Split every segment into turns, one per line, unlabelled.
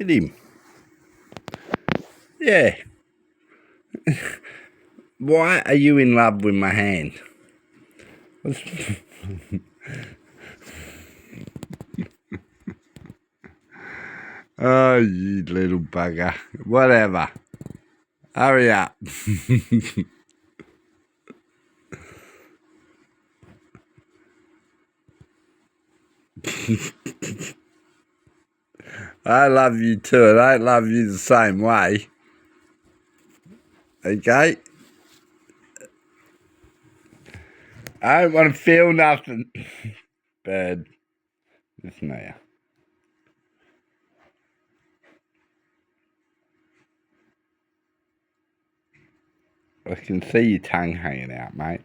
Look at him. Yeah. Why are you in love with my hand? Oh, you little bugger. Whatever. Hurry up. I love you too, and I love you the same way. Okay? I don't want to feel nothing. Bird. Listen to you. I can see your tongue hanging out, mate.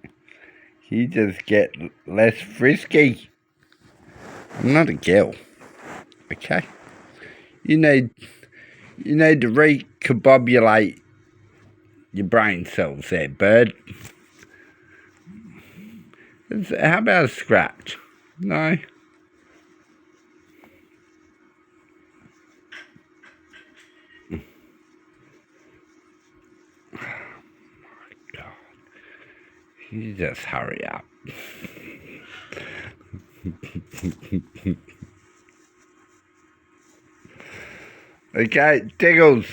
You just get less frisky. I'm not a girl. Okay? You need to recombobulate your brain cells there, bird. How about a scratch? No? God. You just hurry up. Okay, Tiggles.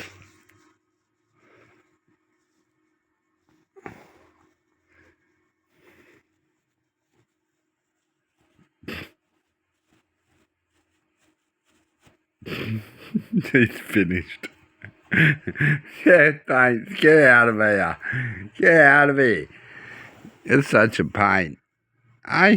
He's finished. Yeah, thanks. Get out of here. Get out of here. It's such a pain. Eh?